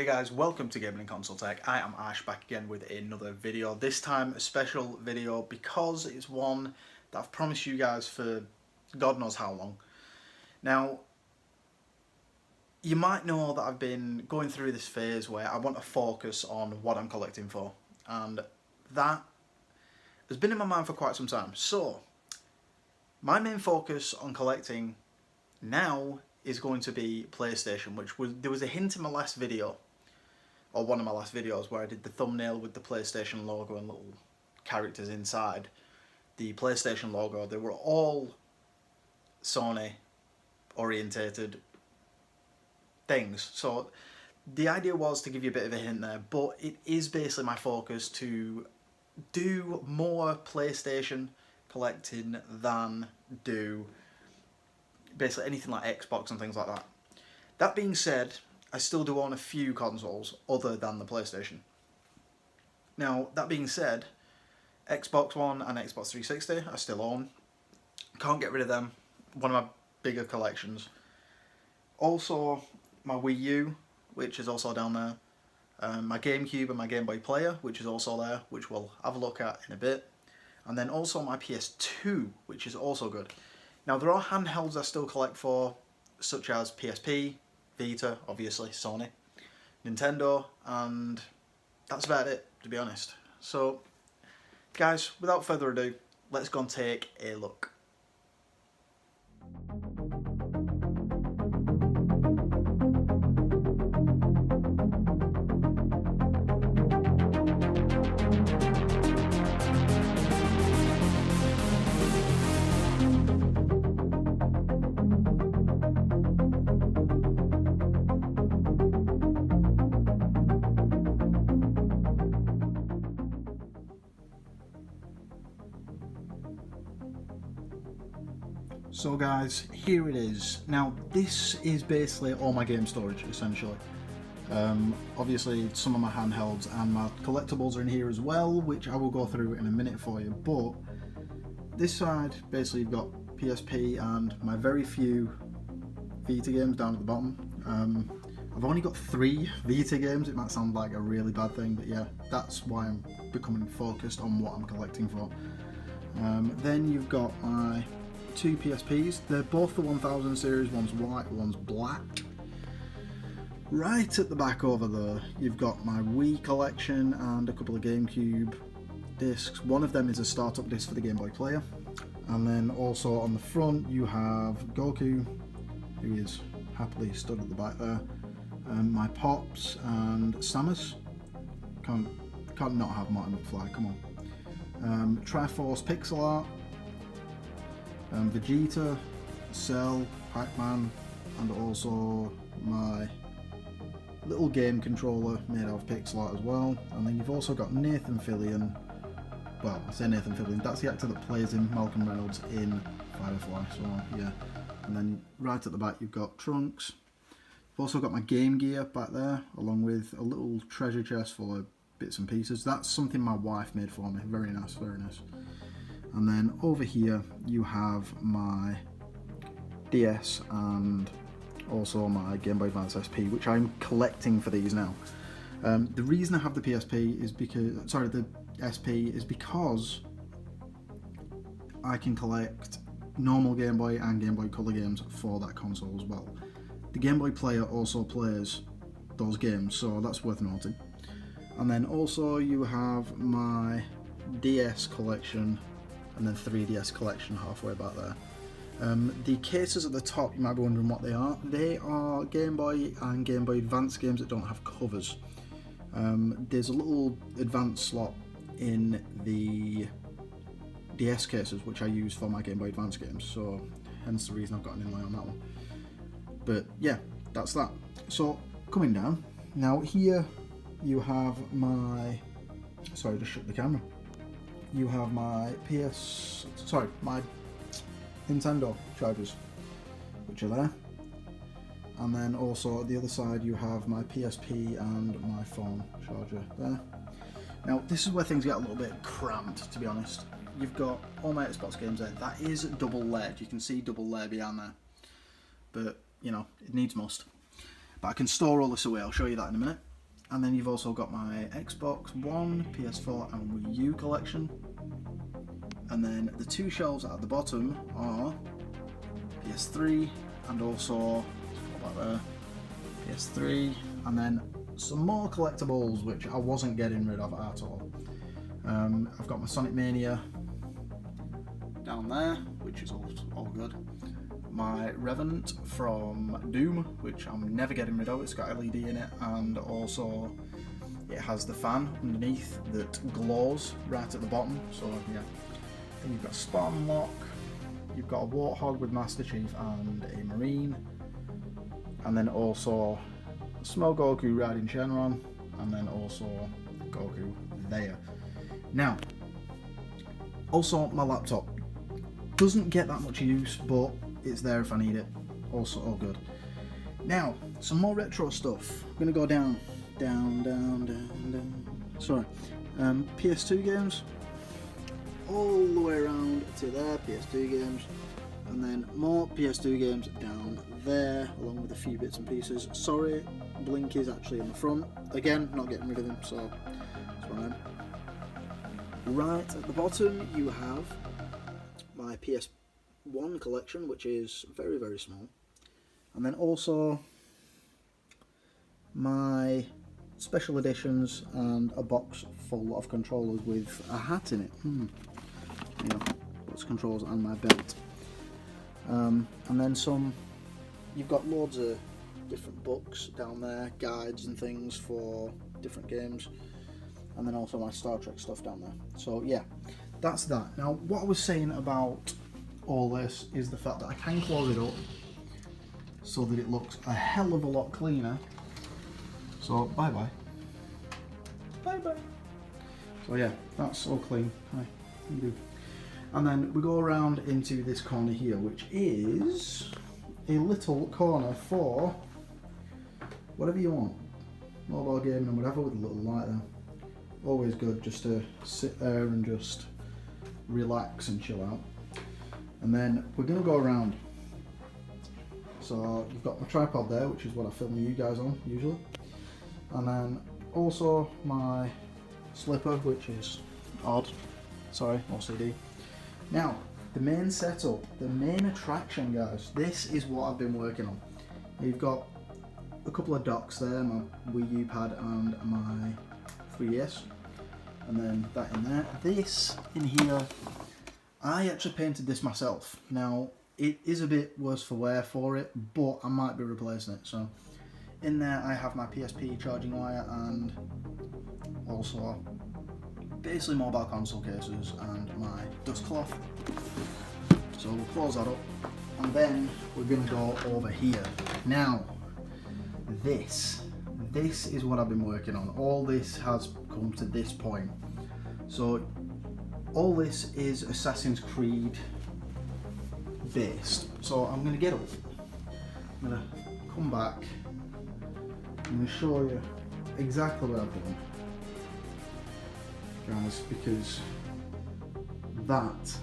Hey guys, welcome to Gaming and Console Tech. I am Ash, back again with another video. This time a special video because it's one that I've promised you guys for God knows how long. Now, you might know that I've been going through this phase where I want to focus on what I'm collecting for, and that has been in my mind for quite some time. So, my main focus on collecting now is going to be PlayStation, there was a hint in my last video, or one of my last videos, where I did the thumbnail with the PlayStation logo and little characters inside the PlayStation logo. They were all Sony orientated things, so the idea was to give you a bit of a hint there, but it is basically my focus to do more PlayStation collecting than do basically anything like Xbox and things like that. That being said, I still do own a few consoles other than the PlayStation. Now, that being said, Xbox One and Xbox 360 I still own. Can't get rid of them. One of my bigger collections. Also, my Wii U, which is also down there. My GameCube and my Game Boy Player, which is also there, which we'll have a look at in a bit. And then also my PS2, which is also good. Now, there are handhelds I still collect for, such as PSP, Vita, obviously, Sony, Nintendo, and that's about it, to be honest. So, guys, without further ado, let's go and take a look. So guys, here it is. Now, this is basically all my game storage, essentially. Obviously, some of my handhelds and my collectibles are in here as well, which I will go through in a minute for you. But this side, basically, you've got PSP and my very few Vita games down at the bottom. I've only got 3 Vita games. It might sound like a really bad thing, but yeah, that's why I'm becoming focused on what I'm collecting for. Then you've got my 2 PSPs. They're both the 1000 series. One's white, one's black. Right at the back over there, you've got my Wii collection and a couple of GameCube discs. One of them is a startup disc for the Game Boy Player. And then also on the front, you have Goku, who is happily stood at the back there. My Pops and Samus. Can't not have Marty McFly, come on. Triforce pixel art. Vegeta, Cell, Pac-Man, and also my little game controller made out of pixel art as well. And then you've also got Nathan Fillion. Well, I say Nathan Fillion, that's the actor that plays him, Malcolm Reynolds, in Firefly, so yeah. And then right at the back you've got Trunks. You've also got my Game Gear back there, along with a little treasure chest full of bits and pieces. That's something my wife made for me, very nice, very nice. And then over here you have my DS and also my Game Boy Advance SP, which I'm collecting for these now. The reason I have the PSP is because, sorry, the SP is because I can collect normal Game Boy and Game Boy Color games for that console as well. The Game Boy Player also plays those games, so that's worth noting. And then also you have my DS collection and then 3DS collection halfway back there. The cases at the top, you might be wondering what they are. They are Game Boy and Game Boy Advance games that don't have covers. There's a little Advance slot in the DS cases, which I use for my Game Boy Advance games, so hence the reason I've got an inlay on that one. But yeah, that's that. So, coming down, now here you have my, sorry, just shut the camera. You have my my Nintendo chargers, which are there. And then also at the other side you have my PSP and my phone charger there. Now this is where things get a little bit cramped, to be honest. You've got all my Xbox games there. That is double layered. You can see double layer behind there. But, you know, it needs must. But I can store all this away. I'll show you that in a minute. And then you've also got my Xbox One, PS4 and Wii U collection. And then the two shelves at the bottom are PS3 and also, PS3, and then some more collectibles which I wasn't getting rid of at all. I've got my Sonic Mania down there, which is all good. My Revenant from Doom, which I'm never getting rid of. It's got LED in it, and also it has the fan underneath that glows right at the bottom. So yeah. Then you've got Spartan Lock, you've got a Warthog with Master Chief and a Marine, and then also a small Goku riding Shenron, and then also Goku there. Now, also my laptop doesn't get that much use, but it's there if I need it. Also all good. Now, some more retro stuff. I'm gonna go down. Sorry. PS2 games. All the way around to there, PS2 games. And then more PS2 games down there, along with a few bits and pieces. Sorry, Blink is actually in the front. Again, not getting rid of him, so that's fine. Right at the bottom, you have my PS1 collection, which is very, very small. And then also my special editions and a box full of controllers with a hat in it. Yeah, box controllers and my belt. And then some, you've got loads of different books down there, guides and things for different games. And then also my Star Trek stuff down there. So yeah, that's that. Now what I was saying about all this is the fact that I can close it up so that it looks a hell of a lot cleaner. So bye bye. Bye bye. So yeah, that's all clean. Hi, how you doing? And then we go around into this corner here, which is a little corner for whatever you want. Mobile gaming and whatever, with a little light there. Always good just to sit there and just relax and chill out. And then we're going to go around. So you've got my tripod there, which is what I film you guys on usually. And then also my slipper, which is odd. Sorry, OCD. Now, the main setup, the main attraction, guys. This is what I've been working on. You've got a couple of docks there, my Wii U pad and my 3DS. And then that in there. This in here, I actually painted this myself. Now, it is a bit worse for wear for it, but I might be replacing it. So in there I have my PSP charging wire and also basically mobile console cases and my dust cloth. So we'll close that up and then we're going to go over here. Now, this is what I've been working on. All this has come to this point. So all this is Assassin's Creed based. So I'm going to get up, I'm going to come back, I'm going to show you exactly what I've done, guys, because that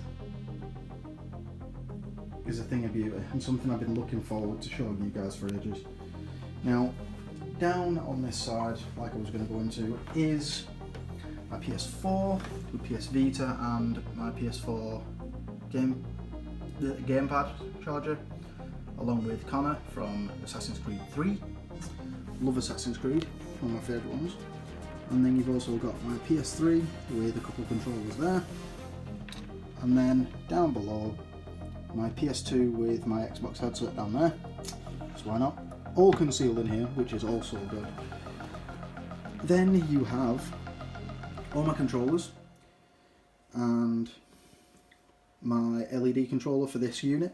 is a thing of beauty and something I've been looking forward to showing you guys for ages. Now, down on this side, like I was going to go into, is my PS4 with PS Vita and my PS4 gamepad charger, along with Connor from Assassin's Creed 3. Love Assassin's Creed, one of my favourite ones. And then you've also got my PS3 with a couple of controllers there. And then down below, my PS2 with my Xbox headset down there. So why not? All concealed in here, which is also good. Then you have all my controllers and my LED controller for this unit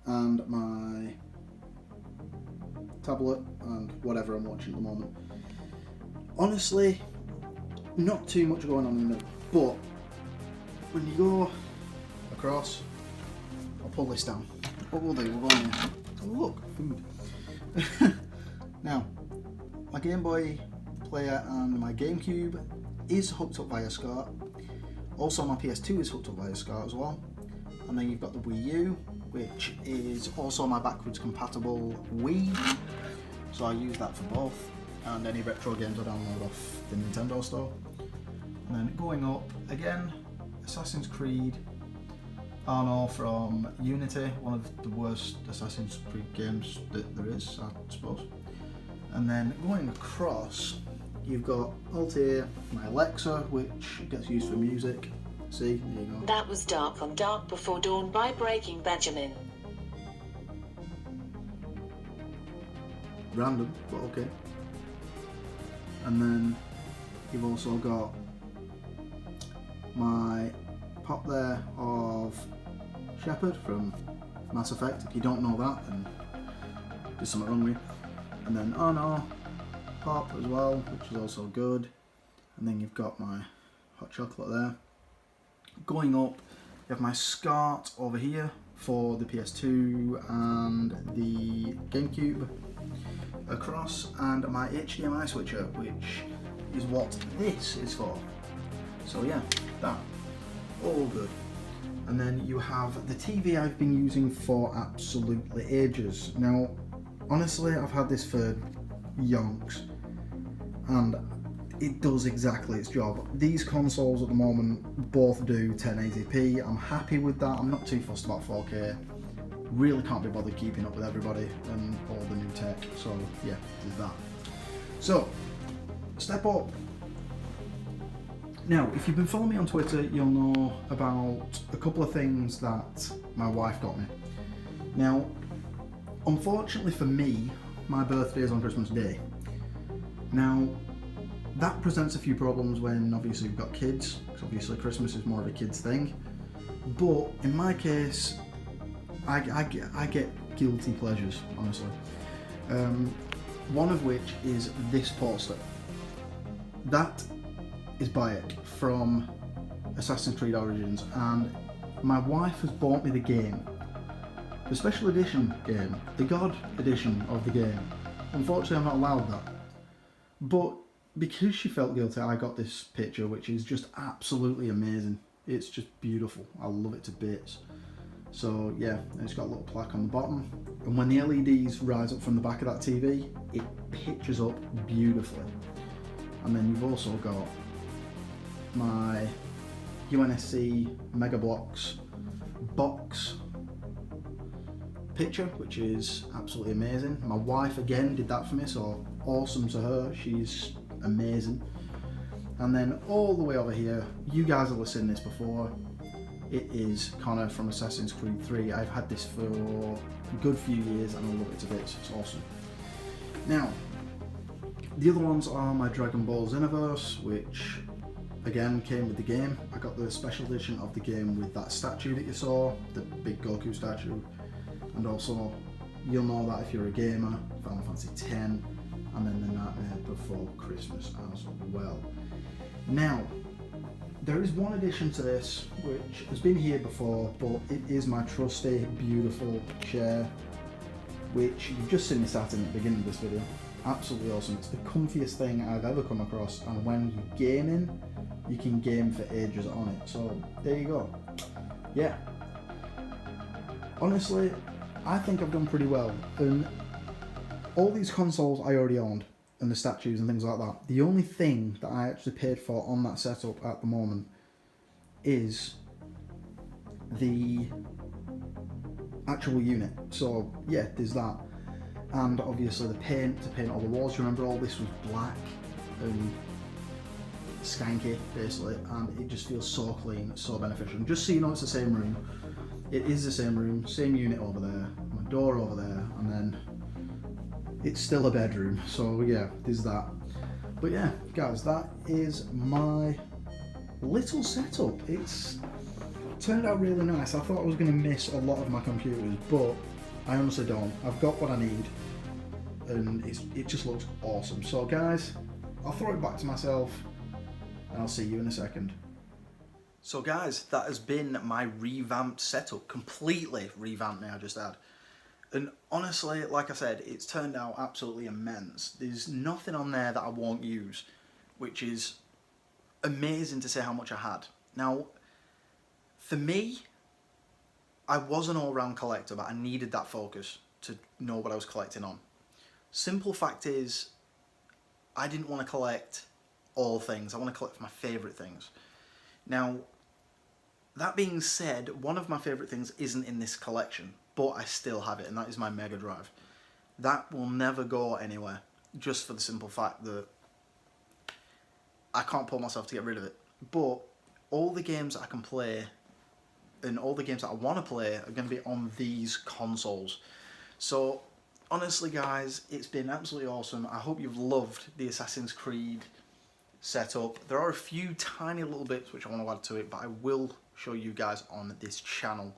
and my tablet and whatever I'm watching at the moment. Honestly, not too much going on in it, but when you go across, I'll pull this down. What we'll do, we'll go in here. Oh look, food. Now, my Game Boy player and my GameCube is hooked up via SCART. Also my PS2 is hooked up via SCART as well. And then you've got the Wii U, which is also my backwards compatible Wii. So I use that for both. and any retro games I download off the Nintendo store. And then going up again, Assassin's Creed Arno from Unity, one of the worst Assassin's Creed games that there is, I suppose. And then going across, you've got Altair, my Alexa, which gets used for music. See, there you go. That was Dark on Dark Before Dawn by Breaking Benjamin. Random, but okay. And then you've also got my pop there of Shepard from Mass Effect. If you don't know that, then there's something wrong with you. And then Arno pop as well, which is also good. And then you've got my hot chocolate there. Going up, you have my SCART over here for the PS2 and the GameCube across, and my HDMI switcher, which is what this is for. So yeah, that, all good. And then you have the TV I've been using for absolutely ages. Now, honestly, I've had this for yonks, and it does exactly its job. These consoles at the moment both do 1080p. I'm happy with that. I'm not too fussed about 4K. Really can't be bothered keeping up with everybody and all the new tech. So yeah, there's that. So, step up. Now, if you've been following me on Twitter, you'll know about a couple of things that my wife got me. Now, unfortunately for me, my birthday is on Christmas Day. Now, that presents a few problems when obviously you've got kids, because obviously Christmas is more of a kid's thing. But in my case, I get guilty pleasures, honestly. One of which is this poster. That is Bayek from Assassin's Creed Origins, and my wife has bought me the game, the special edition game, the God edition of the game. Unfortunately, I'm not allowed that. But because she felt guilty, I got this picture, which is just absolutely amazing. It's just beautiful. I love it to bits. So yeah, it's got a little plaque on the bottom, and when the LEDs rise up from the back of that TV, it pictures up beautifully. And then you've also got my UNSC Mega Bloks box picture, which is absolutely amazing. My wife again did that for me, so awesome to her. She's amazing. And then all the way over here, you guys have seen this before. It is Connor from Assassin's Creed 3. I've had this for a good few years and I love it to bits. It's awesome. Now, the other ones are my Dragon Ball Xenoverse, which again came with the game. I got the special edition of the game with that statue that you saw, the big Goku statue. And also, you'll know that if you're a gamer, Final Fantasy X, and then the Nightmare Before Christmas as well. Now, there is one addition to this which has been here before, but it is my trusty, beautiful chair, which you've just seen me sat in at the beginning of this video. Absolutely awesome. It's the comfiest thing I've ever come across, and when you're gaming, you can game for ages on it. So there you go. Yeah. Honestly, I think I've done pretty well. And all these consoles I already owned, and the statues and things like that. The only thing that I actually paid for on that setup at the moment is the actual unit. So yeah, there's that. And obviously the paint to paint all the walls. Remember, all this was black and skanky basically, and it just feels so clean, so beneficial. And just so you know, it's the same room. It is the same room, same unit over there, my door over there, and then it's still a bedroom. So yeah, there's that. But yeah, guys, that is my little setup. It's turned out really nice. I thought I was going to miss a lot of my computers, but I honestly don't. I've got what I need, and it just looks awesome. So guys, I'll throw it back to myself, and I'll see you in a second. So guys, that has been my revamped setup. Completely revamped, may I just add. And honestly, like I said, it's turned out absolutely immense. There's nothing on there that I won't use, which is amazing to say how much I had. Now, for me, I was an all-round collector, but I needed that focus to know what I was collecting on. Simple fact is, I didn't want to collect all things. I want to collect my favourite things. Now, that being said, one of my favourite things isn't in this collection, but I still have it, and that is my Mega Drive. That will never go anywhere, just for the simple fact that I can't pull myself to get rid of it. But all the games that I can play and all the games that I want to play are going to be on these consoles. So honestly guys, it's been absolutely awesome. I hope you've loved the Assassin's Creed setup. There are a few tiny little bits which I want to add to it, but I will show you guys on this channel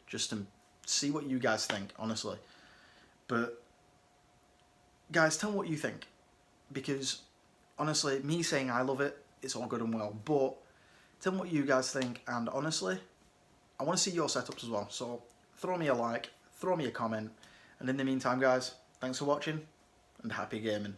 just to see what you guys think, honestly. But guys, tell me what you think, because honestly, me saying I love it, it's all good and well, but tell me what you guys think, and honestly, I want to see your setups as well. So throw me a like, throw me a comment, and in the meantime guys, thanks for watching and happy gaming.